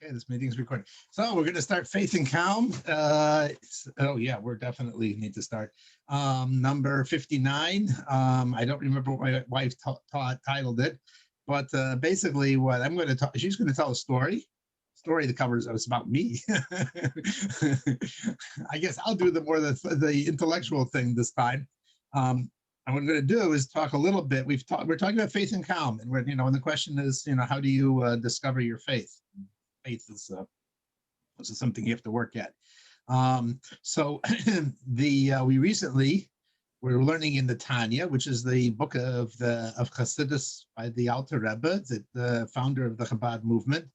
Okay, this meeting's recording. So we're going to start Faith and Calm. Oh yeah, we're definitely need to start. Number 59. I don't remember what my wife titled it, but basically what I'm going to talk, she's going to tell a story that covers it's about me. I guess I'll do the intellectual thing this time. And what I'm going to do is talk a little bit. We're talking about faith and calm, and and the question is, how do you discover your faith? Faith is this is something you have to work at. So we're learning in the Tanya, which is the book of Chassidus by the Alter Rebbe, the founder of the Chabad movement.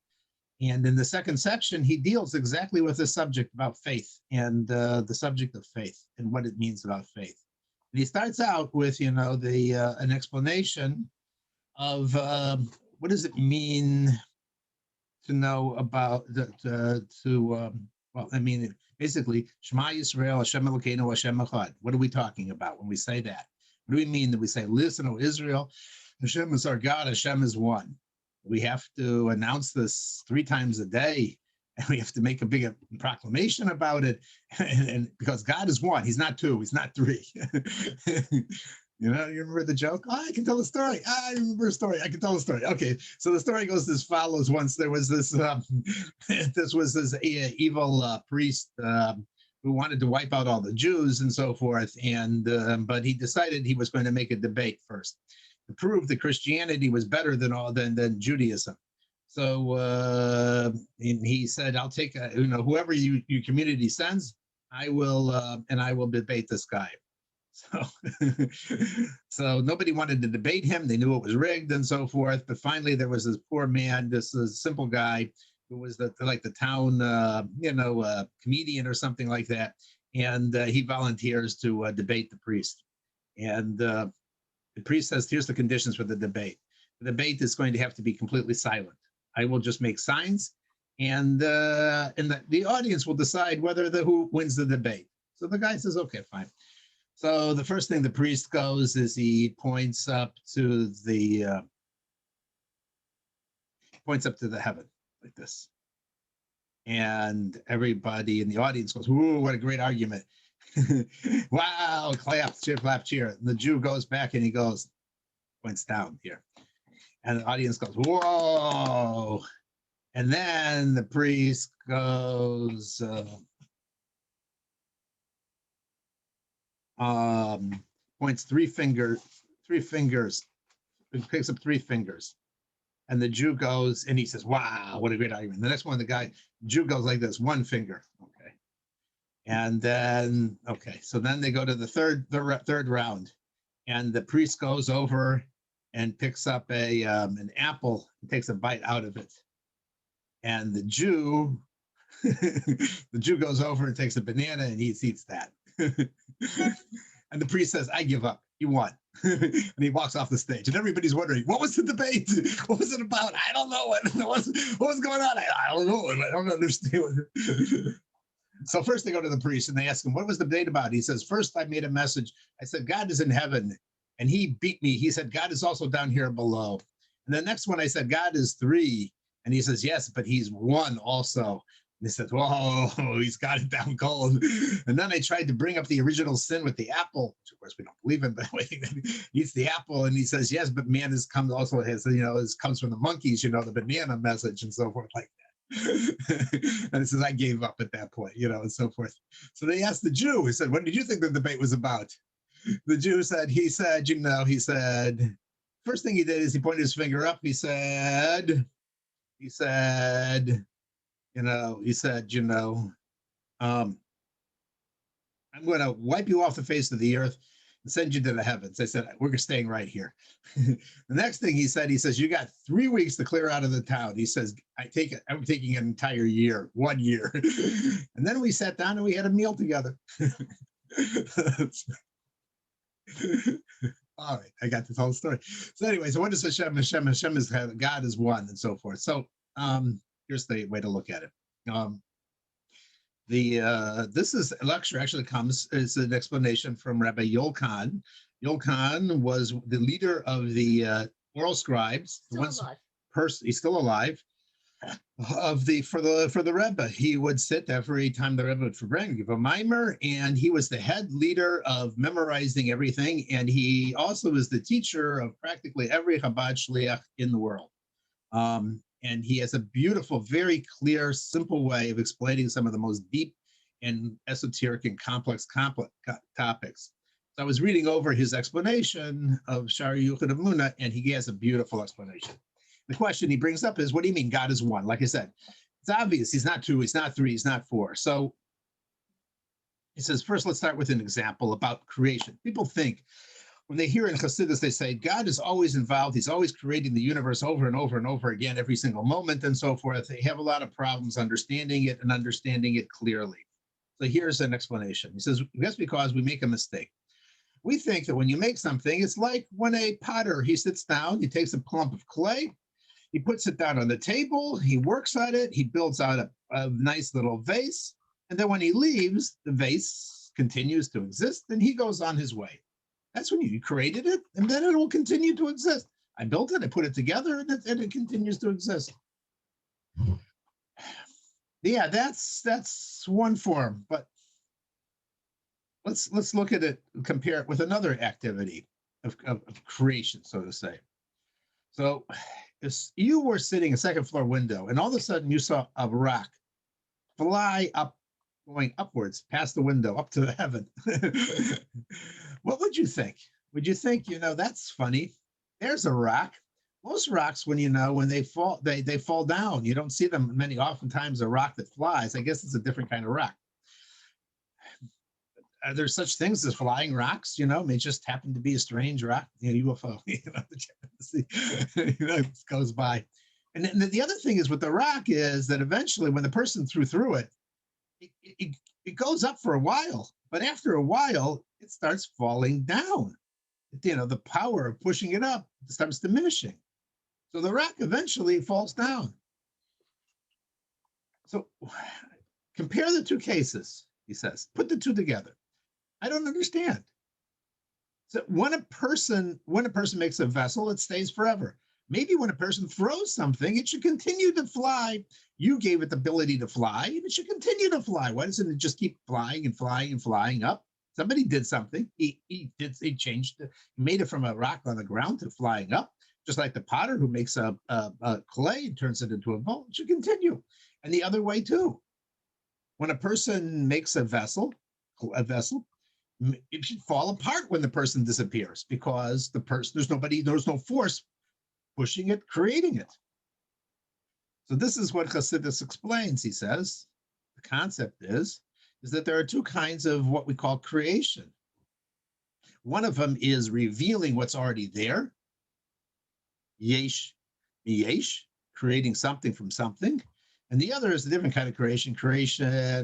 And in the second section, he deals exactly with the subject about faith and the subject of faith and what it means about faith. And he starts out with, an explanation of what does it mean to know about basically, Shema Yisrael, Hashem Elokeinu, Hashem Echad. What are we talking about when we say that? What do we mean that we say, listen, O Israel, Hashem is our God, Hashem is one? We have to announce this 3 times a day, and we have to make a big proclamation about it, and because God is one, he's not 2, he's not 3. You remember the joke? Oh, I can tell a story. I remember a story. I can tell a story. Okay, so the story goes as follows. Once there was this evil priest who wanted to wipe out all the Jews and so forth, and but he decided he was going to make a debate first to prove that Christianity was better than Judaism. So he said, "I'll take whoever your community sends, I will debate this guy." So nobody wanted to debate him. They knew it was rigged and so forth. But finally, there was this poor man, this simple guy who was the town, comedian or something like that. And he volunteers to debate the priest. And the priest says, "Here's the conditions for the debate. The debate is going to have to be completely silent. I will just make signs, and the audience will decide who wins the debate." So the guy says, "Okay, fine." So the first thing the priest goes is he points up to the heaven like this, and everybody in the audience goes, "Ooh, what a great argument!" Wow, clap, cheer. And the Jew goes back and he points down here, and the audience goes, "Whoa!" And then the priest goes. Points 3 fingers, picks up 3 fingers. And the Jew goes, and he says, "Wow, what a great argument." The next one, the Jew goes like this, 1 finger. Okay. And then, so then they go to the third round. And the priest goes over and picks up an apple and takes a bite out of it. And the Jew goes over and takes a banana and he eats that. And the priest says, "I give up. You won." And he walks off the stage. And everybody's wondering, what was the debate? What was it about? I don't know. What was going on? I don't know. I don't understand. So first they go to the priest and they ask him, "What was the debate about?" He says, "First, I made a message. I said, God is in heaven. And he beat me. He said, God is also down here below. And the next one, I said, God is 3. And he says, yes, but he's 1 also." And they said, "Whoa, he's got it down cold." And then I tried to bring up the original sin with the apple, which of course we don't believe in, but he eats the apple, and he says, "Yes, but man comes from the monkeys, the banana message," and so forth like that. And he says, "I gave up at that point, and so forth." So they asked the Jew, he said, "What did you think the debate was about?" The Jew said, first thing he did is he pointed his finger up. He said, "I'm going to wipe you off the face of the earth and send you to the heavens." I said, "We're staying right here." The next thing he says, "You got 3 weeks to clear out of the town." He says, I'm taking an entire year, 1 year." And then we sat down and we had a meal together. All right, I got to tell the story. So anyway, so what is Hashem? Hashem is God is 1 and so forth. So here's the way to look at it. This is a lecture actually is an explanation from Rabbi Yol Khan. Yol Khan was the leader of the oral scribes. Still alive. He's still alive. of the for the Rebbe. He would sit every time the Rebbe would bring give a mimer, and he was the head leader of memorizing everything, and he also was the teacher of practically every Chabad shliach in the world. And he has a beautiful, very clear, simple way of explaining some of the most deep and esoteric and complex topics. So I was reading over his explanation of Shari Yuchad Amuna, and he has a beautiful explanation. The question he brings up is, what do you mean God is one? Like I said, it's obvious he's not two, he's not three, he's not four. So he says, first, let's start with an example about creation. People think when they hear in Hasidus, they say God is always involved. He's always creating the universe over and over and over again, every single moment and so forth. They have a lot of problems understanding it and understanding it clearly. So here's an explanation. He says, that's because we make a mistake. We think that when you make something, it's like when a potter, he sits down, he takes a clump of clay, he puts it down on the table, he works on it, he builds out a nice little vase, and then when he leaves, the vase continues to exist, and he goes on his way. That's when you created it, and then it will continue to exist. I built it, I put it together, and it continues to exist. Yeah, that's one form, but let's look at it, compare it with another activity of creation, so to say. So if you were sitting a second floor window, and all of a sudden you saw a rock fly up, going upwards past the window up to heaven, what would you think? Would you think, that's funny? There's a rock. Most rocks, when they fall, they fall down. You don't see them many. Oftentimes, a rock that flies. I guess it's a different kind of rock. Are there such things as flying rocks? May just happen to be a strange rock, UFO. It goes by. And then the other thing is with the rock is that eventually, when the person threw it, it goes up for a while, but after a while, it starts falling down. The power of pushing it up starts diminishing. So the rock eventually falls down. So compare the two cases, he says. Put the two together. I don't understand. So when a person makes a vessel, it stays forever. Maybe when a person throws something, it should continue to fly. You gave it the ability to fly, and it should continue to fly. Why doesn't it just keep flying and flying and flying up? Somebody did something. He changed it. He made it from a rock on the ground to flying up, just like the potter who makes a clay and turns it into a bowl. It should continue. And the other way too. When a person makes a vessel, it should fall apart when the person disappears because there's no force pushing it, creating it. So this is what Chassidus explains. He says the concept is that there are two kinds of what we call creation. One of them is revealing what's already there, yesh, creating something from something. And the other is a different kind of creation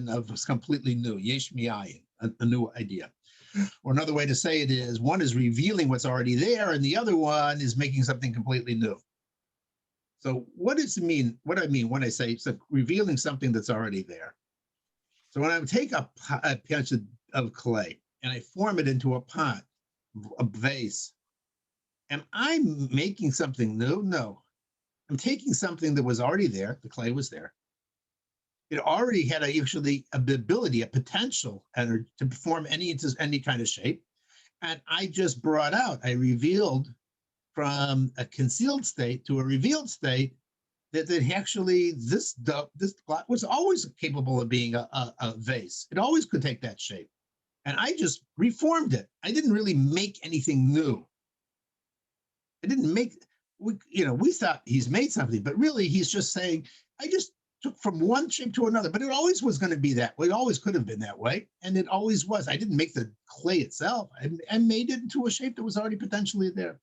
of completely new, yesh mi'ayin, a new idea. Or another way to say it is one is revealing what's already there, and the other one is making something completely new. So what does it mean? What I mean when I say it's revealing something that's already there. So when I take a pinch of clay and I form it into a pot, a vase, am I making something new? No. I'm taking something that was already there. The clay was there. It already had the ability, a potential to perform any kind of shape. And I just I revealed from a concealed state to a revealed state that actually this was always capable of being a vase. It always could take that shape. And I just reformed it. I didn't really make anything new. I didn't make, we thought he's made something, but really he's just saying, I just took from one shape to another, but it always was going to be that way. It always could have been that way. And it always was. I didn't make the clay itself. I made it into a shape that was already potentially there.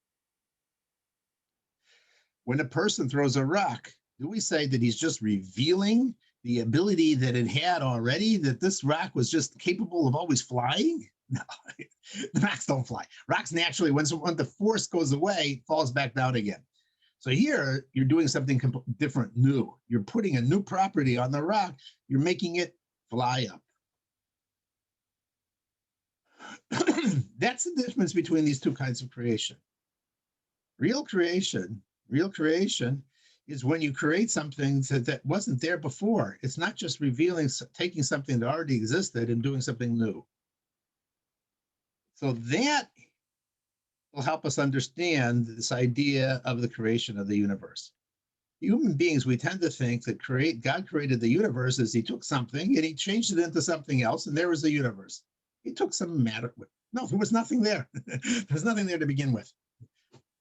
When a person throws a rock, do we say that he's just revealing the ability that it had already, that this rock was just capable of always flying? No, the rocks don't fly. Rocks naturally, when the force goes away, falls back down again. So here, you're doing something different, new. You're putting a new property on the rock. You're making it fly up. That's the difference between these two kinds of creation. Real creation is when you create something that wasn't there before. It's not just revealing, taking something that already existed and doing something new. So that will help us understand this idea of the creation of the universe. Human beings, we tend to think that God created the universe as he took something and he changed it into something else, and there was the universe. He took some matter. No, there was nothing there. There was nothing there to begin with.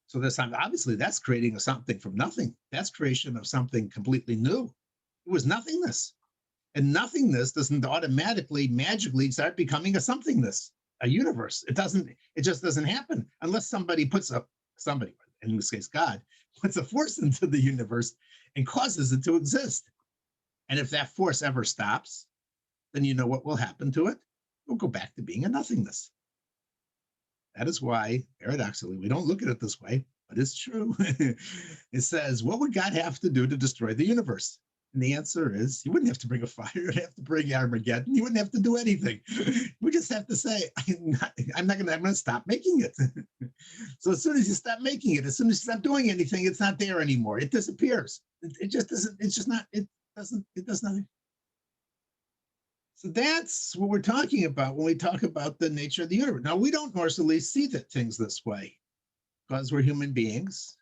So this time, obviously, that's creating something from nothing. That's creation of something completely new. It was nothingness. And nothingness doesn't automatically, magically start becoming a somethingness, a universe. It just doesn't happen unless somebody, in this case, God, puts a force into the universe and causes it to exist. And if that force ever stops, then you know what will happen to it? It will go back to being a nothingness. That is why, paradoxically, we don't look at it this way, but it's true. It says, what would God have to do to destroy the universe? And the answer is, he wouldn't have to bring a fire, he'd have to bring Armageddon. He wouldn't have to do anything. We just have to say, I'm going to stop making it. So as soon as you stop making it, as soon as you stop doing anything, it's not there anymore. It disappears. It just doesn't, it's just not, it does nothing. So that's what we're talking about when we talk about the nature of the universe. Now, we don't normally see things this way because we're human beings,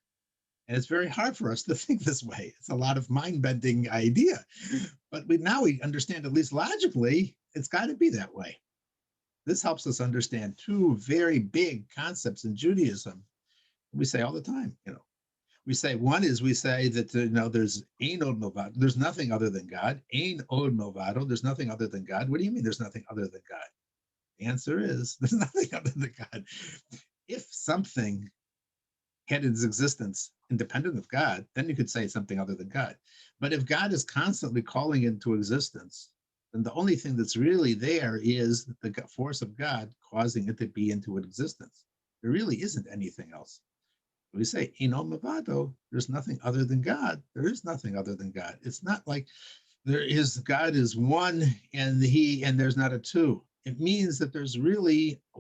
and it's very hard for us to think this way. It's a lot of mind-bending idea, but now we understand, at least logically, it's got to be that way. This helps us understand two very big concepts in Judaism. We say all the time, we say that there's ein od milvado, there's nothing other than God. Ein od milvado, there's nothing other than God. What do you mean there's nothing other than God? The answer is there's nothing other than God. If something had its existence independent of God, then you could say something other than God. But if God is constantly calling into existence, then the only thing that's really there is the force of God causing it to be into existence. There really isn't anything else. We say, Mavado, there's nothing other than God. There is nothing other than God. It's not like God is one and there's not a two. It means that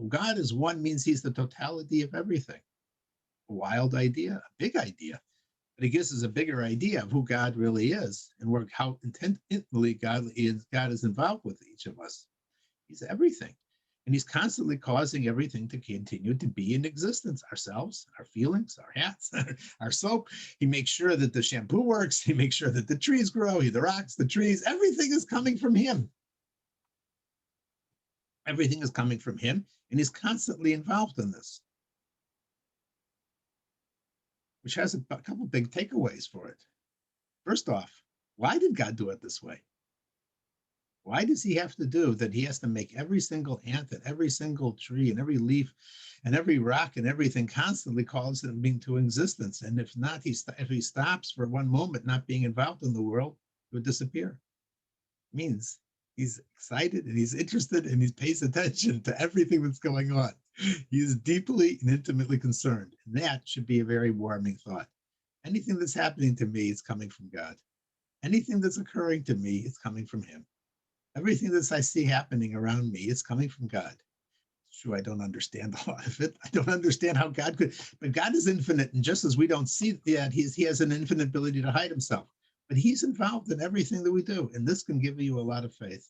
God is one means he's the totality of everything. A wild idea, a big idea, but it gives us a bigger idea of who God really is and how intently God is involved with each of us. He's everything. And he's constantly causing everything to continue to be in existence, ourselves, our feelings, our hats, our soap. He makes sure that the shampoo works. He makes sure that the trees grow, the rocks, the trees, everything is coming from him. Everything is coming from him, and he's constantly involved in this, which has a couple big takeaways for it. First off, why did God do it this way? Why does he have to do that? He has to make every single ant and every single tree and every leaf and every rock and everything constantly calls them into existence. And if not, if he stops for one moment not being involved in the world, it would disappear. It means he's excited and he's interested and he pays attention to everything that's going on. He's deeply and intimately concerned. And that should be a very warming thought. Anything that's happening to me is coming from God. Anything that's occurring to me is coming from him. Everything that I see happening around me is coming from God. It's true, I don't understand a lot of it. I don't understand how God could, but God is infinite. And just as we don't see that, he has an infinite ability to hide himself. But he's involved in everything that we do. And this can give you a lot of faith.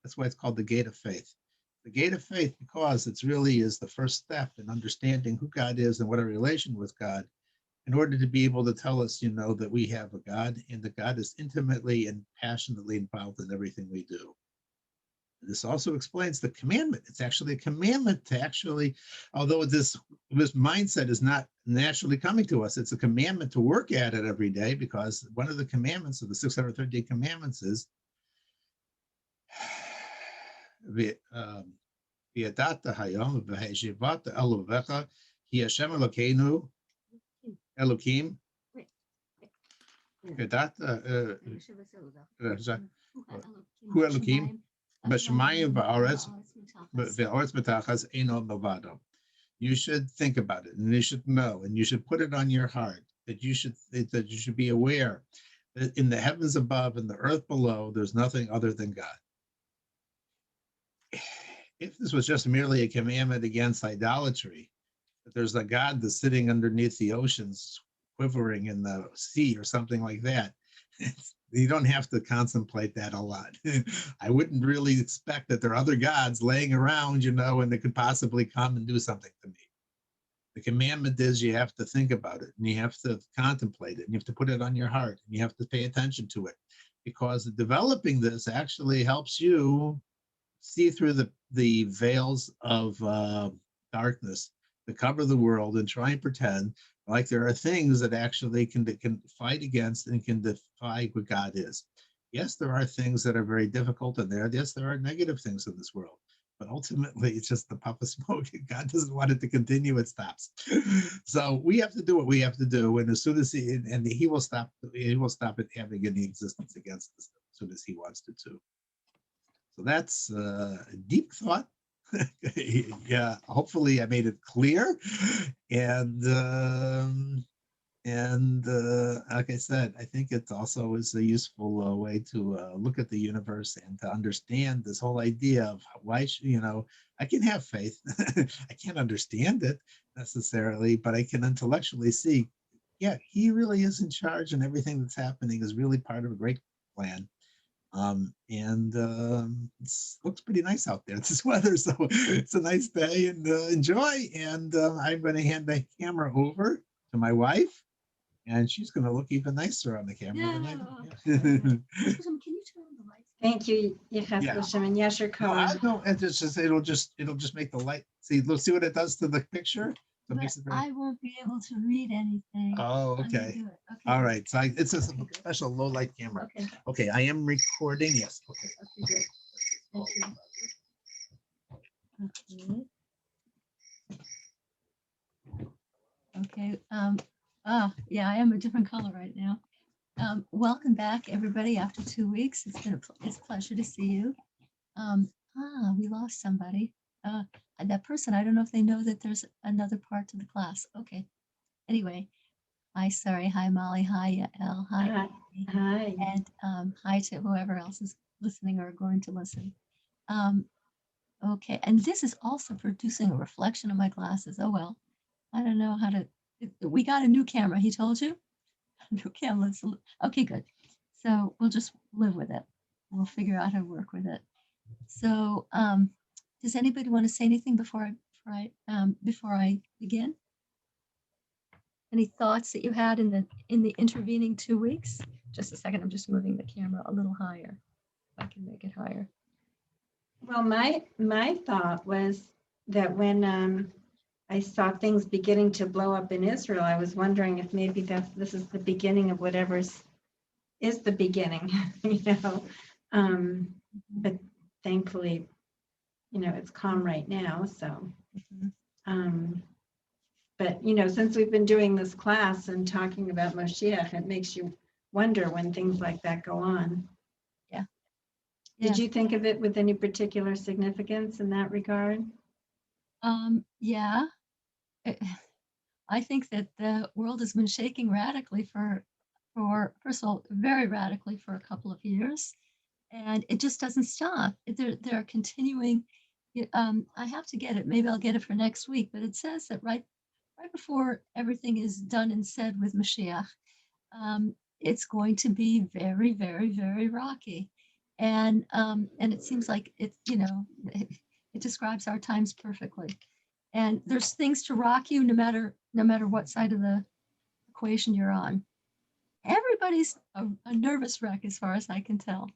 That's why it's called the gate of faith. The gate of faith, because it really is the first step in understanding who God is and what our relation with God, in order to be able to tell us, that we have a God and that God is intimately and passionately involved in everything we do. This also explains the commandment. It's actually a commandment to although this mindset is not naturally coming to us, it's a commandment to work at it every day, because one of the commandments of the 613 commandments is V'yadata hayom v'heshivata elovecha ki Hashem Elokeinu Elokim V'yadata Hu Elokim b'shamayim v'aretz b'tachas eino milvado. You should think about it, and you should know, and you should put it on your heart that you should be aware that in the heavens above and the earth below, there's nothing other than God. If this was just merely a commandment against idolatry, that there's a God that's sitting underneath the oceans quivering in the sea or something like that. You don't have to contemplate that a lot. I wouldn't really expect that there are other gods laying around, and they could possibly come and do something to me. The commandment is you have to think about it, and you have to contemplate it, and you have to put it on your heart, and you have to pay attention to it, because developing this actually helps you see through the veils of darkness that cover the world and try and pretend like there are things that actually can fight against and can defy what God is. Yes, there are things that are very difficult in there. Yes, there are negative things in this world. But ultimately, it's just the puff of smoke. God doesn't want it to continue; it stops. So we have to do what we have to do, and as soon as He will stop. He will stop it having any existence against us as soon as He wants to too. So that's a deep thought. Yeah, hopefully I made it clear. And like I said, I think it also is a useful way to look at the universe and to understand this whole idea of why I can have faith. I can't understand it necessarily, but I can intellectually see, yeah, he really is in charge, and everything that's happening is really part of a great plan. And it looks pretty nice out there. This weather, so it's a nice day, and enjoy. And I'm going to hand the camera over to my wife, and she's going to look even nicer on the camera than I do. Thank you, Yeah. and Yasher No, it'll just make the light. See what it does to the picture. So it makes it very... I won't be able to read anything. Oh, okay. All right. So it's a special low light camera. Okay, I am recording. Yes. Okay. Okay. Okay. Yeah, I am a different color right now. Welcome back, everybody. After 2 weeks, it's a pleasure to see you. We lost somebody. That person, I don't know if they know that there's another part to the class. Okay. Anyway, hi, sorry. Hi, Molly. Hi, Elle. Hi. Hi. And hi to whoever else is listening or going to listen. Okay. And this is also producing a reflection of my glasses. Oh, well, I don't know how to. We got a new camera. He told you? New camera. Okay, good. So we'll just live with it. We'll figure out how to work with it. So, does anybody want to say anything before I begin? Any thoughts that you had in the intervening 2 weeks? Just a second, I'm just moving the camera a little higher. If I can make it higher. Well, my thought was that when I saw things beginning to blow up in Israel, I was wondering if maybe this is the beginning of whatever is the beginning, But thankfully, it's calm right now. So, but since we've been doing this class and talking about Moshiach, it makes you wonder when things like that go on. Yeah. Did you think of it with any particular significance in that regard? Yeah. I think that the world has been shaking radically for first of all, very radically for a couple of years, and it just doesn't stop. They're continuing. I have to get it. Maybe I'll get it for next week. But it says that right before everything is done and said with Mashiach, it's going to be very, very, very rocky, and it seems like it describes our times perfectly. And there's things to rock you no matter what side of the equation you're on. Everybody's a nervous wreck as far as I can tell.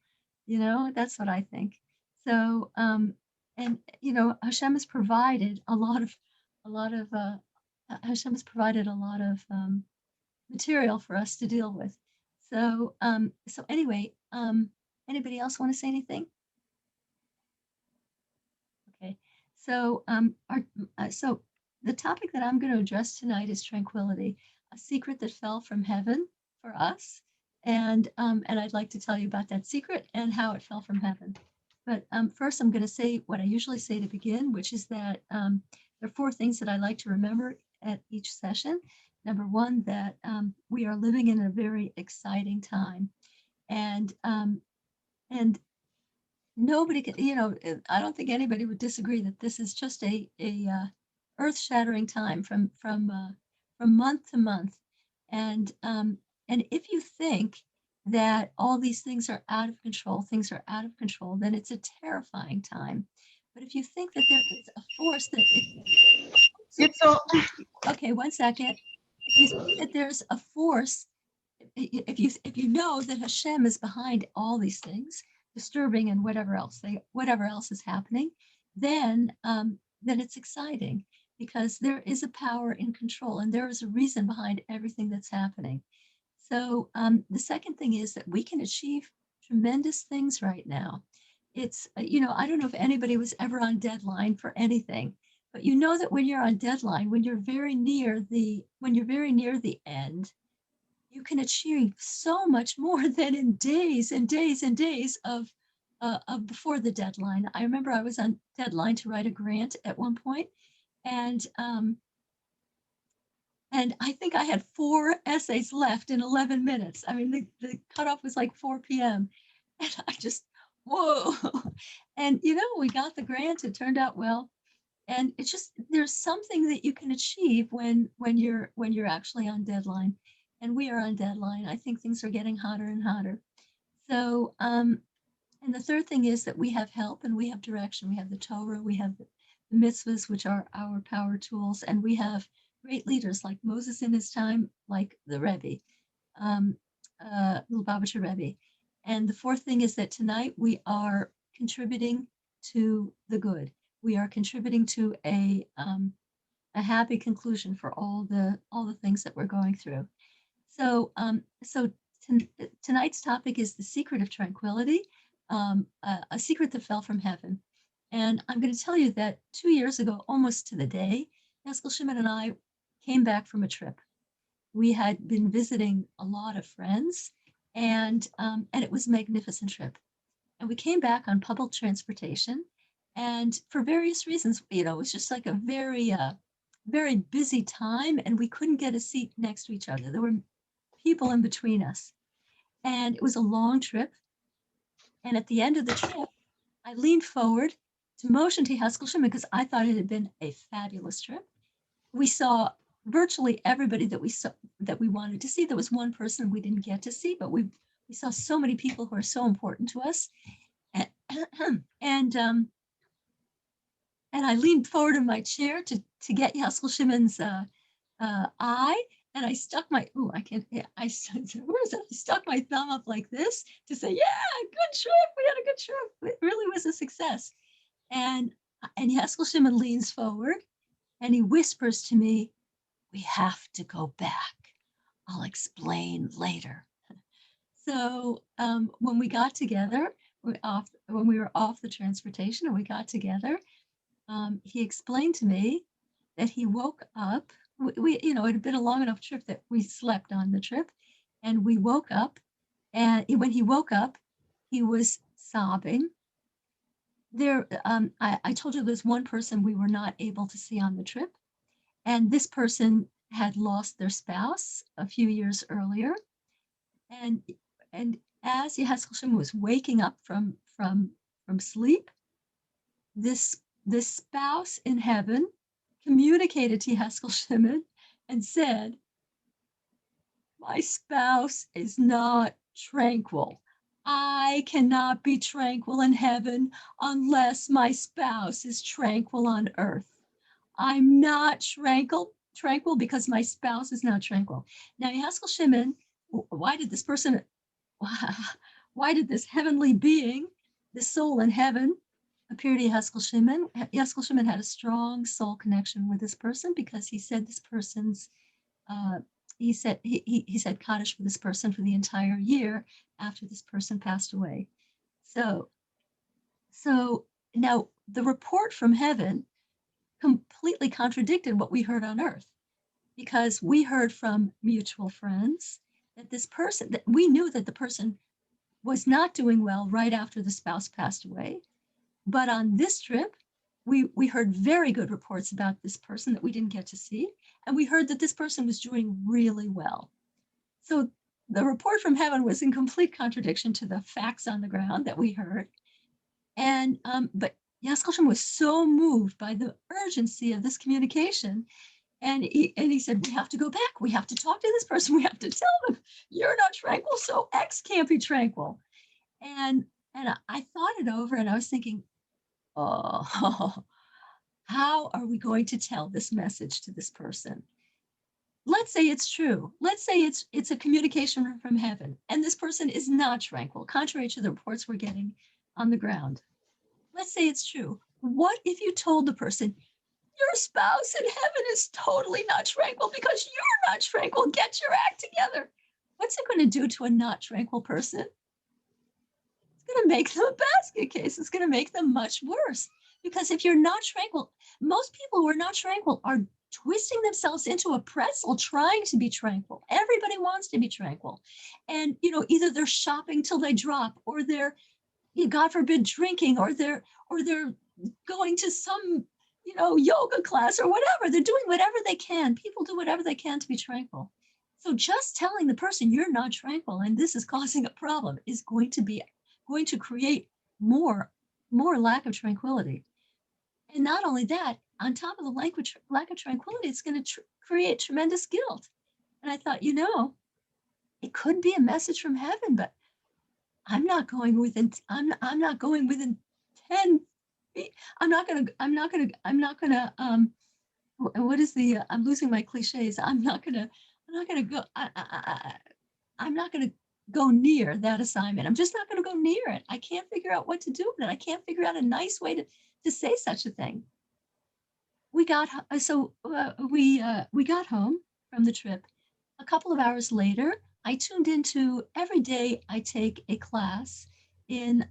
That's what I think. So and Hashem has provided a lot of Hashem has provided a lot of material for us to deal with. So anyway, anybody else want to say anything? Okay. So so the topic that I'm going to address tonight is tranquility, a secret that fell from heaven for us. And I'd like to tell you about that secret and how it fell from heaven. But first, I'm going to say what I usually say to begin, which is that there are 4 things that I like to remember at each session. Number 1, that we are living in a very exciting time, and nobody can, I don't think anybody would disagree that this is just a earth-shattering time from month to month. And if you think that all these things are out of control, then it's a terrifying time. But if you think that there is a force that It's so okay, 1 second. If you think that there's a force, if you know that Hashem is behind all these things, disturbing and whatever else is happening, then it's exciting because there is a power in control and there is a reason behind everything that's happening. So the second thing is that we can achieve tremendous things right now. It's, I don't know if anybody was ever on deadline for anything, but you know that when you're on deadline, when you're very near the end, you can achieve so much more than in days and days and days of before the deadline. I remember I was on deadline to write a grant at one point, and I think I had 4 essays left in 11 minutes. I mean, the cutoff was like 4 p.m. And I just, whoa. And, we got the grant. It turned out well. And it's just, there's something that you can achieve when you're actually on deadline. And we are on deadline. I think things are getting hotter and hotter. So, and the third thing is that we have help and we have direction. We have the Torah, we have the mitzvahs, which are our power tools, and we have great leaders like Moses in his time, like the Rebbe, Lubavitcher Rebbe. And the fourth thing is that tonight we are contributing to the good. We are contributing to a happy conclusion for all the things that we're going through. So tonight's topic is the secret of tranquility, a secret that fell from heaven. And I'm going to tell you that 2 years ago, almost to the day, Haskell Shimon and I came back from a trip. We had been visiting a lot of friends, and it was a magnificent trip. And we came back on public transportation, and for various reasons, it was just like a very, very busy time, and we couldn't get a seat next to each other. There were people in between us, and it was a long trip. And at the end of the trip, I leaned forward to motion to Haskell Shimon because I thought it had been a fabulous trip. We saw virtually everybody that we wanted to see. There was one person we didn't get to see, but we saw so many people who are so important to us. And I leaned forward in my chair to get Haskell Shimon's eye, and I stuck my I stuck my thumb up like this to say, yeah, good trip. We had a good trip. It really was a success. And Haskell Shimon leans forward and he whispers to me, we have to go back. I'll explain later. So when we got together, when we were off the transportation and we got together, he explained to me that he woke up. It had been a long enough trip that we slept on the trip, and we woke up. And when he woke up, he was sobbing. I told you there's one person we were not able to see on the trip, and this person had lost their spouse a few years earlier, and as Haskell Shimon was waking up from sleep, this spouse in heaven communicated to Haskell Shimon and said, my spouse is not tranquil. I cannot be tranquil in heaven unless my spouse is tranquil on earth. I'm not tranquil because my spouse is not tranquil. Now, Haskell Shimon, why did this heavenly being, this soul in heaven, appear to Haskell Shimon? Haskell Shimon had a strong soul connection with this person because he said this person's, he said Kaddish for this person for the entire year after this person passed away. So now the report from heaven completely contradicted what we heard on earth, because we heard from mutual friends that we knew that the person was not doing well right after the spouse passed away. But on this trip, we heard very good reports about this person that we didn't get to see. And we heard that this person was doing really well. So the report from heaven was in complete contradiction to the facts on the ground that we heard. And but Haskell Shimon was so moved by the urgency of this communication. And he said, we have to go back. We have to talk to this person. We have to tell them you're not tranquil, so X can't be tranquil. And I thought it over, and I was thinking, oh, how are we going to tell this message to this person? Let's say it's true. Let's say it's a communication from heaven, and this person is not tranquil, contrary to the reports we're getting on the ground. Let's say it's true. What if you told the person, your spouse in heaven is totally not tranquil because you're not tranquil? Get your act together. What's it going to do to a not tranquil person? It's going to make them a basket case. It's going to make them much worse. Because if you're not tranquil, most people who are not tranquil are twisting themselves into a pretzel trying to be tranquil. Everybody wants to be tranquil. And, either they're shopping till they drop, or they're, God forbid, drinking, or they're going to some, yoga class or whatever. They're doing whatever they can. People do whatever they can to be tranquil. So just telling the person you're not tranquil and this is causing a problem is going to create more lack of tranquility. And not only that, on top of the lack of tranquility, it's going to create tremendous guilt. And I thought, it could be a message from heaven, but I'm not going within 10 feet. I'm not gonna what is the I'm losing my cliches. I'm not gonna go I'm not gonna go near that assignment. I'm just not gonna go near it. I can't figure out what to do with it. I can't figure out a nice way to say such a thing. We got home from the trip. A couple of hours later, I tuned into, every day I take a class a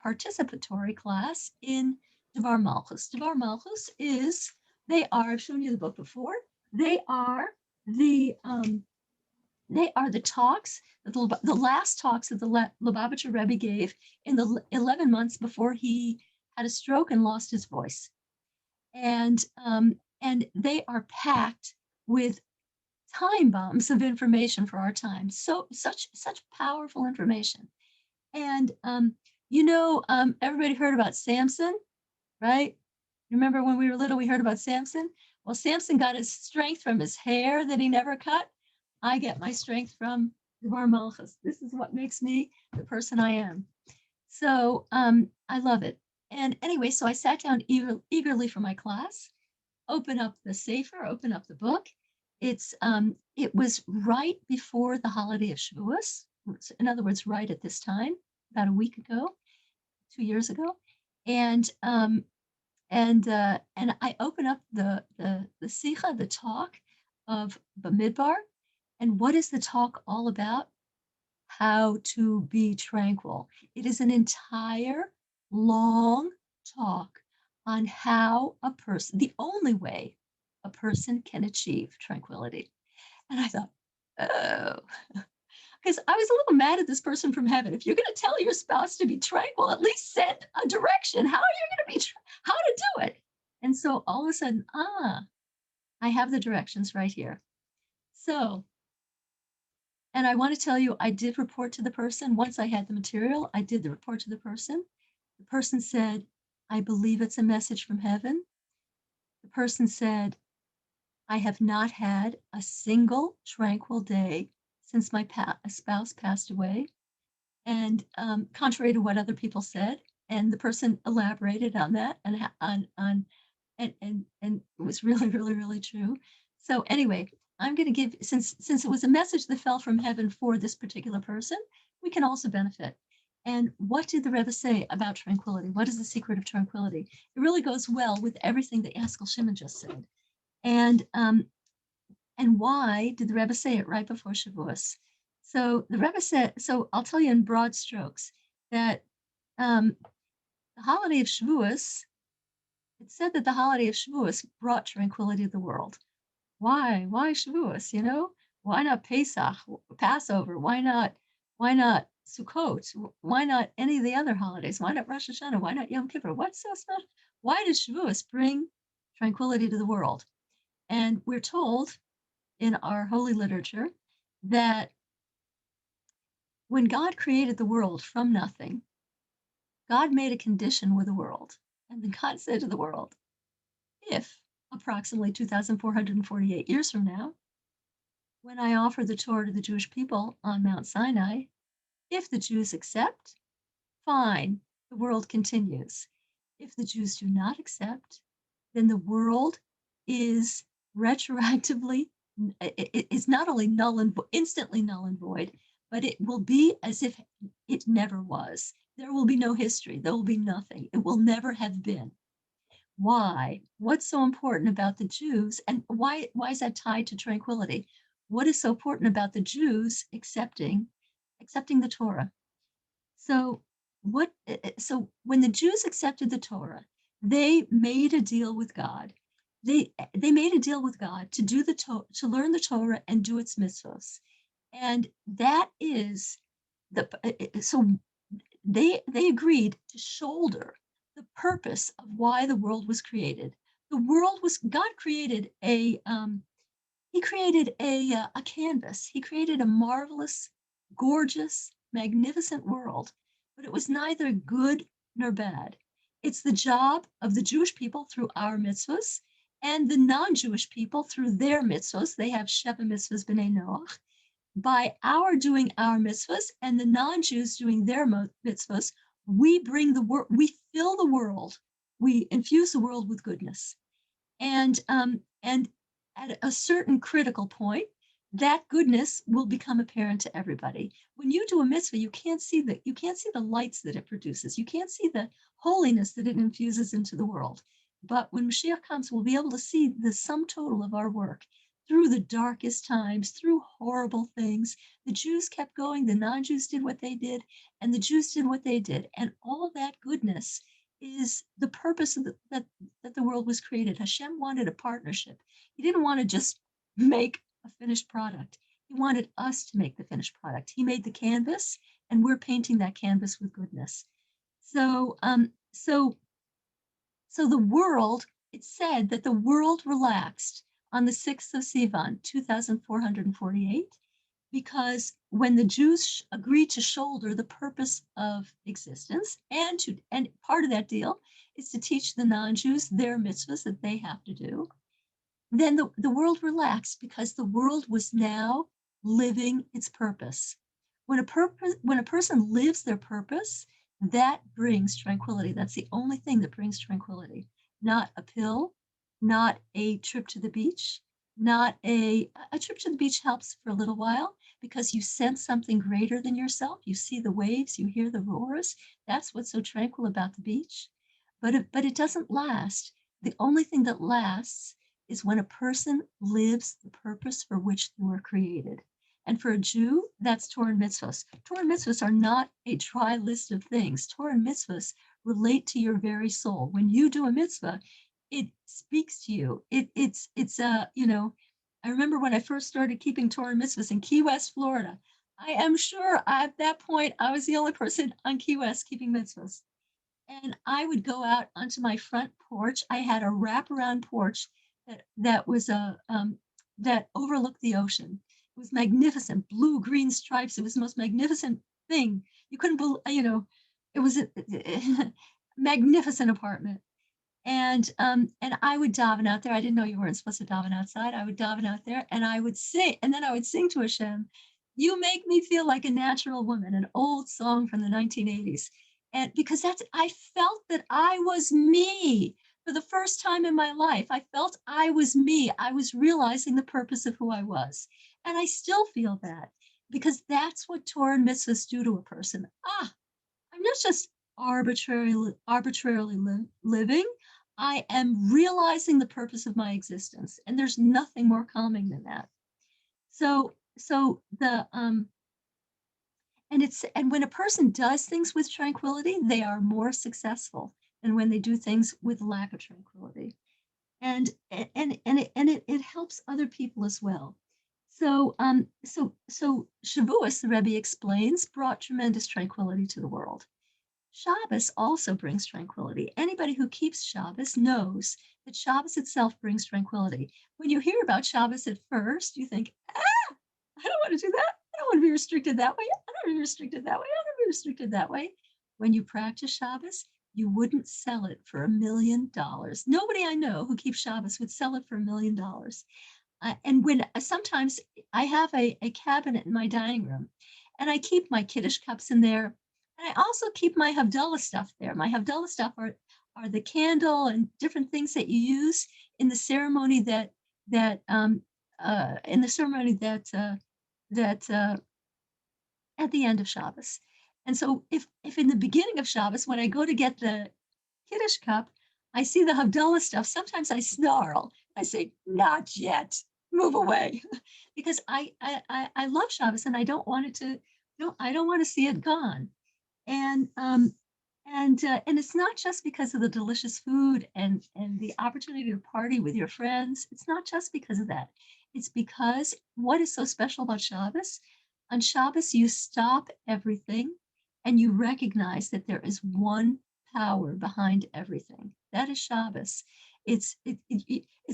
participatory class in Devar Malchus. Devar Malchus I've shown you the book before. They are the talks, the last talks that the Lubavitcher Rebbe gave in the 11 months before he had a stroke and lost his voice. And they are packed with time bombs of information for our time. So such powerful information. And everybody heard about Samson, right? Remember when we were little, we heard about Samson? Well, Samson got his strength from his hair that he never cut. I get my strength from Devar Malchus. This is what makes me the person I am. So I love it. And anyway, so I sat down eagerly for my class, open up the Sefer, open up the book. It was right before the holiday of Shavuos. In other words, right at this time, about a week ago, 2 years ago. And I open up the Sikha, the talk of Bamidbar. And what is the talk all about? How to be tranquil. It is an entire long talk on how the only way a person can achieve tranquility. And I thought, oh, because I was a little mad at this person from heaven. If you're going to tell your spouse to be tranquil, at least send a direction. How are you going to how to do it? And so all of a sudden, I have the directions right here. So, and I want to tell you, I did report to the person. Once I had the material, I did the report to the person. The person said, I believe it's a message from heaven. The person said, I have not had a single tranquil day since my spouse passed away. And contrary to what other people said, and the person elaborated on that and it was really, really, really true. So anyway, I'm going to give, since it was a message that fell from heaven for this particular person, we can also benefit. And what did the Rebbe say about tranquility? What is the secret of tranquility? It really goes well with everything that Yaskel Shimon just said. And why did the Rebbe say it right before Shavuos? So the Rebbe said, so I'll tell you in broad strokes that the holiday of Shavuos, it said that the holiday of Shavuos brought tranquility to the world. Why? Why Shavuos? Why not Pesach, Passover? Why not Sukkot? Why not any of the other holidays? Why not Rosh Hashanah? Why not Yom Kippur? What's so special? Why does Shavuos bring tranquility to the world? And we're told in our holy literature that when God created the world from nothing, God made a condition with the world. And then God said to the world, if approximately 2,448 years from now, when I offer the Torah to the Jewish people on Mount Sinai, if the Jews accept, fine, the world continues. If the Jews do not accept, then the world is retroactively, is not only instantly null and void, but it will be as if it never was. There will be no history. There will be nothing. It will never have been. Why? What's so important about the Jews, and why is that tied to tranquility? What is so important about the Jews accepting the Torah? So so when the Jews accepted the Torah, they made a deal with God. They made a deal with God to do to learn the Torah and do its mitzvos. And that is so they agreed to shoulder the purpose of why the world was created. God created he created a canvas. He created a marvelous, gorgeous, magnificent world, but it was neither good nor bad. It's the job of the Jewish people through our mitzvahs and the non-Jewish people through their mitzvahs. They have Sheva mitzvahs b'nei Noach. By our doing our mitzvahs and the non-Jews doing their mitzvahs, we fill the world, we infuse the world with goodness. And at a certain critical point, that goodness will become apparent to everybody. When you do a mitzvah, you can't see the lights that it produces. You can't see the holiness that it infuses into the world. But when Mashiach comes, we'll be able to see the sum total of our work through the darkest times, through horrible things. The Jews kept going, the non-Jews did what they did, and the Jews did what they did. And all that goodness is the purpose of that the world was created. Hashem wanted a partnership. He didn't want to just make a finished product. He wanted us to make the finished product. He made the canvas, and we're painting that canvas with goodness. So the world, it's said that the world relaxed on the 6th of Sivan, 2448, because when the Jews agreed to shoulder the purpose of existence, and part of that deal is to teach the non-Jews their mitzvahs that they have to do, then the world relaxed because the world was now living its purpose. When a person lives their purpose, that brings tranquility. That's the only thing that brings tranquility. Not a pill, not a trip to the beach, not a trip to the beach helps for a little while because you sense something greater than yourself. You see the waves, you hear the roars. That's what's so tranquil about the beach. But it doesn't last. The only thing that lasts is when a person lives the purpose for which they were created. And for a Jew, that's Torah and mitzvahs. Torah and mitzvahs are not a dry list of things. Torah and mitzvahs relate to your very soul. When you do a mitzvah, it speaks to you. I remember when I first started keeping Torah and mitzvahs in Key West, Florida. I am sure at that point I was the only person on Key West keeping mitzvahs. And I would go out onto my front porch. I had a wraparound porch that was that overlooked the ocean. It was magnificent, blue green stripes. It was the most magnificent thing. You couldn't believe, it was a magnificent apartment. And I would daven out there. I didn't know you weren't supposed to daven outside. I would daven out there, and I would sing, and then I would sing to Hashem, "You make me feel like a natural woman," an old song from the 1980s. And because I felt that I was me for the first time in my life. I felt I was me. I was realizing the purpose of who I was. And I still feel that because that's what Torah and mitzvahs do to a person. I'm not just arbitrarily living. I am realizing the purpose of my existence. And there's nothing more calming than that. So the and when a person does things with tranquility, they are more successful than when they do things with lack of tranquility. And it helps other people as well. So Shavuos, the Rebbe explains, brought tremendous tranquility to the world. Shabbos also brings tranquility. Anybody who keeps Shabbos knows that Shabbos itself brings tranquility. When you hear about Shabbos at first, you think, I don't want to do that. I don't want to be restricted that way. I don't want to be restricted that way. I don't want to be restricted that way. When you practice Shabbos, you wouldn't sell it for $1 million. Nobody I know who keeps Shabbos would sell it for $1 million. And when sometimes I have a cabinet in my dining room, and I keep my Kiddush cups in there, and I also keep my Havdalah stuff there. My Havdalah stuff are the candle and different things that you use in the ceremony that in the ceremony that at the end of Shabbos. And so if in the beginning of Shabbos, when I go to get the Kiddush cup, I see the Havdalah stuff, sometimes I snarl. I say, not yet, move away. Because I love Shabbos and I don't want it to, no, I don't want to see it gone. And and it's not just because of the delicious food and the opportunity to party with your friends. It's not just because of that. It's because what is so special about Shabbos? On Shabbos, you stop everything and you recognize that there is one power behind everything. That is Shabbos. It's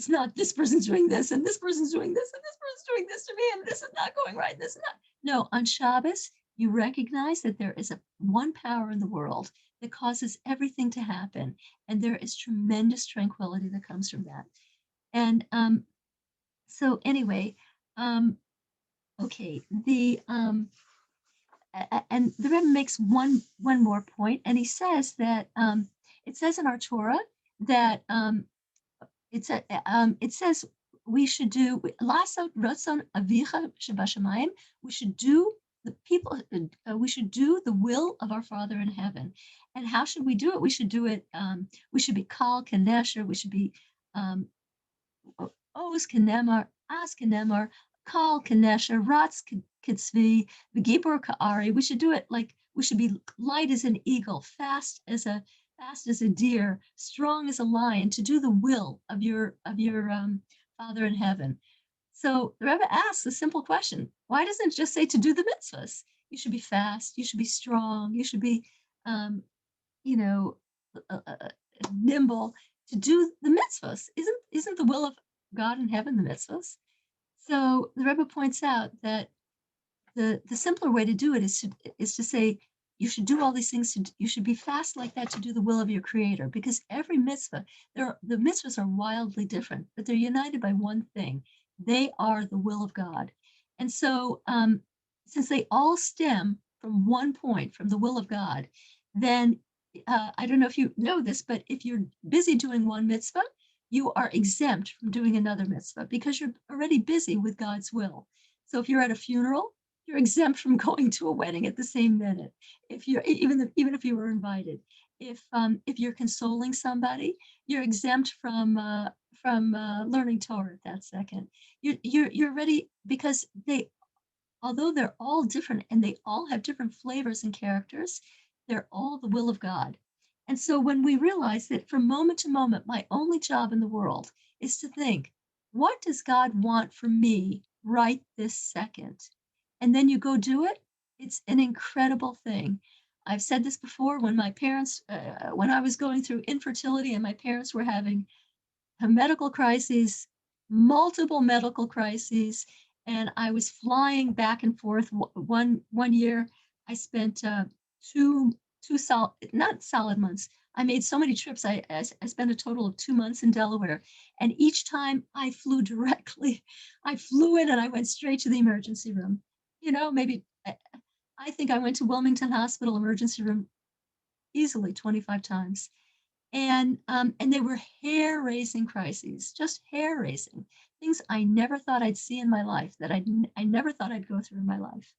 not this person's doing this and this person's doing this and this person's doing this to me and this is not going right. This is not. No, on Shabbos, you recognize that there is a one power in the world that causes everything to happen, and there is tremendous tranquility that comes from that. And so anyway, um, okay, and the Rebbe makes one more point, and he says that it says in our Torah that it says we should do lasot ratzon avicha shebashamayim. We should do the people. We should do the will of our Father in heaven. And how should we do it? We should do it. We should be kal kanesher. We should be um, Oz kanemar, as kanemar, kal kanesher, ratz kitzvi, begibor ka'ari. We should do it like we should be light as an eagle, fast as a deer, strong as a lion, to do the will of your Father in heaven. So the Rebbe asks a simple question: why doesn't it just say to do the mitzvahs? You should be fast. You should be strong. You should be, um, you know, uh, uh, nimble to do the mitzvahs. Isn't the will of God in heaven the mitzvahs? So the Rebbe points out that the simpler way to do it is to say you should do all these things. You should be fast like that to do the will of your Creator, because every mitzvah, the mitzvahs are wildly different, but they're united by one thing: they are the will of God. And so, since they all stem from one point, from the will of God, then I don't know if you know this, but if you're busy doing one mitzvah, you are exempt from doing another mitzvah because you're already busy with God's will. So if you're at a funeral, you're exempt from going to a wedding at the same minute. If you're even if you were invited, if you're consoling somebody, you're exempt from learning Torah at that second. You're ready because although they're all different and they all have different flavors and characters, they're all the will of God. And so when we realize that from moment to moment, my only job in the world is to think, what does God want from me right this second? And then you go do it, it's an incredible thing. I've said this before when my parents, when I was going through infertility and my parents were having a medical crises, multiple medical crises, and I was flying back and forth. One year, I spent two solid, not solid months. I made so many trips. I spent a total of 2 months in Delaware, and each time I flew directly. I flew in and I went straight to the emergency room. Maybe I think I went to Wilmington Hospital emergency room easily 25 times, and they were hair-raising crises, just hair-raising things I never thought I'd see in my life, that I never thought I'd go through in my life.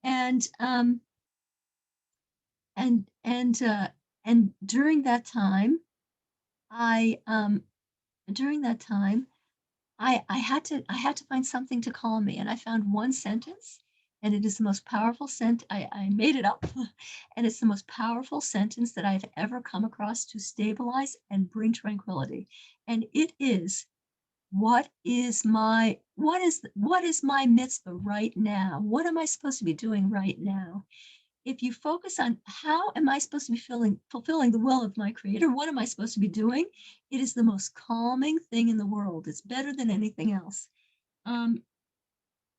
And and and uh, and during that time, I during that time, I had to find something to calm me, and I found one sentence, and it is the most powerful I made it up, and it's the most powerful sentence that I've ever come across to stabilize and bring tranquility. And it is, what is my mitzvah right now? What am I supposed to be doing right now? If you focus on how am I supposed to be fulfilling the will of my Creator, what am I supposed to be doing? It is the most calming thing in the world. It's better than anything else.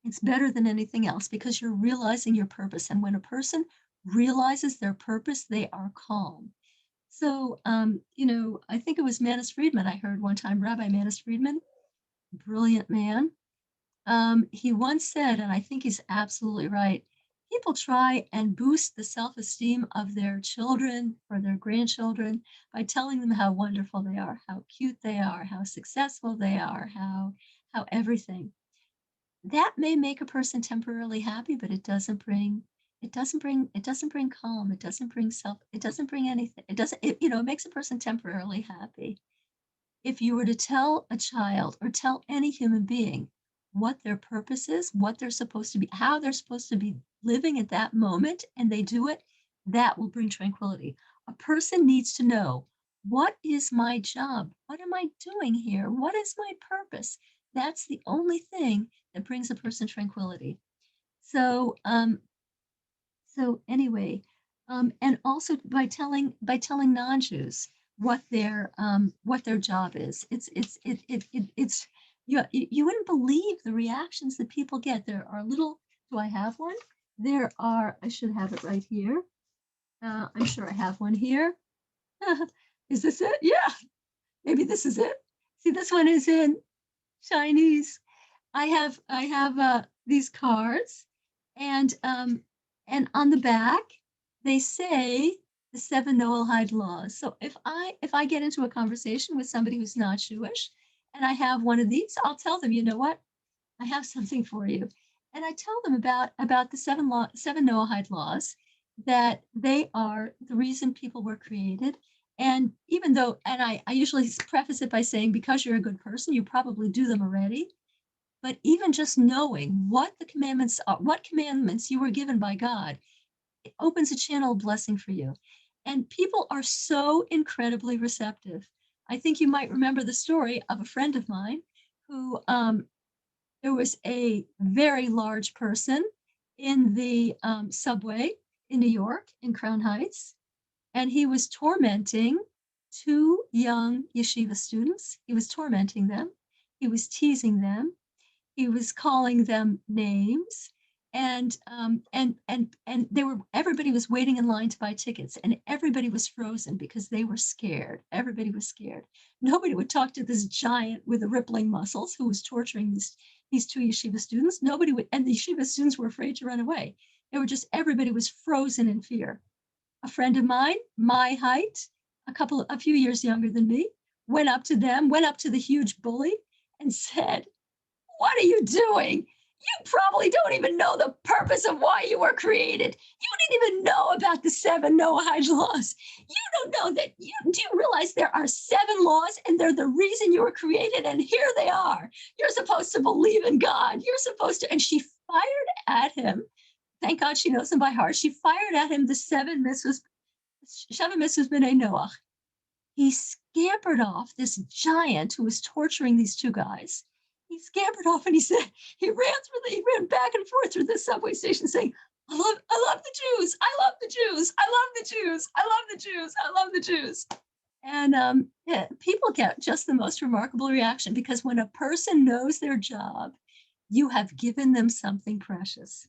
It's better than anything else because you're realizing your purpose. And when a person realizes their purpose, they are calm. So, I think it was Manus Friedman. I heard one time, Rabbi Manus Friedman, brilliant man. He once said, and I think he's absolutely right, people try and boost the self-esteem of their children or their grandchildren by telling them how wonderful they are, how cute they are, how successful they are, how everything. That may make a person temporarily happy, but it doesn't bring calm. It doesn't bring anything. It makes a person temporarily happy. If you were to tell a child or tell any human being what their purpose is, what they're supposed to be, how they're supposed to be living at that moment, and they do it, that will bring tranquility. A person needs to know, what is my job? What am I doing here? What is my purpose? That's the only thing that brings a person tranquility. So, anyway, and also by telling non-Jews what their job is. It's you wouldn't believe the reactions that people get. There are little. Do I have one? There are. I should have it right here. I'm sure I have one here. Is this it? Yeah, maybe this is it. See, this one is in Chinese. I have these cards, and on the back they say the seven Noahide laws. So if I get into a conversation with somebody who's not Jewish, and I have one of these, I'll tell them, you know what, I have something for you, and I tell them about the seven Noahide laws, that they are the reason people were created. And even though, and I usually preface it by saying, because you're a good person, you probably do them already, but even just knowing what the commandments are, what commandments you were given by God, it opens a channel of blessing for you. And people are so incredibly receptive. I think you might remember the story of a friend of mine who, there was a very large person in the subway in New York, in Crown Heights, and he was tormenting two young yeshiva students. He was tormenting them. He was teasing them. He was calling them names, and everybody was waiting in line to buy tickets, and everybody was frozen because they were scared. Everybody was scared. Nobody would talk to this giant with the rippling muscles who was torturing these two yeshiva students. Nobody would, and the yeshiva students were afraid to run away. Everybody was frozen in fear. A friend of mine, my height, a few years younger than me, went up to the huge bully and said, "What are you doing? You probably don't even know the purpose of why you were created. You didn't even know about the seven Noahide laws. You don't know that. Do you realize there are seven laws, and they're the reason you were created? And here they are. You're supposed to believe in God. You're supposed to." And she fired at him. Thank God she knows him by heart. She fired at him the seven mitzvahs b'nei Noach. He scampered off, this giant who was torturing these two guys. He scampered off, and he ran back and forth through the subway station saying, I love the Jews. I love the Jews. I love the Jews. I love the Jews. I love the Jews. And people get just the most remarkable reaction, because when a person knows their job, you have given them something precious.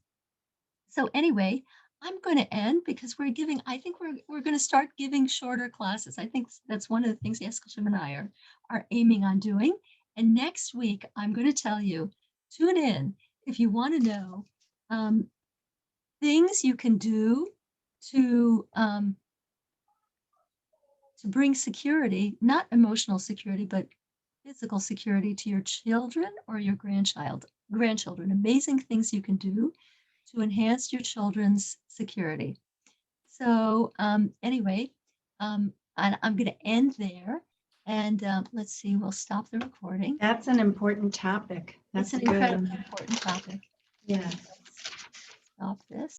So anyway, I'm going to end, because I think we're going to start giving shorter classes. I think that's one of the things Eskilshim and I are aiming on doing. And next week, I'm going to tell you, tune in if you want to know things you can do to bring security, not emotional security, but physical security to your children or your grandchildren. Amazing things you can do to enhance your children's security. So anyway, and I'm going to end there. And let's see, we'll stop the recording. That's an important topic. That's That's an good. incredibly important topic. Yeah. Stop this.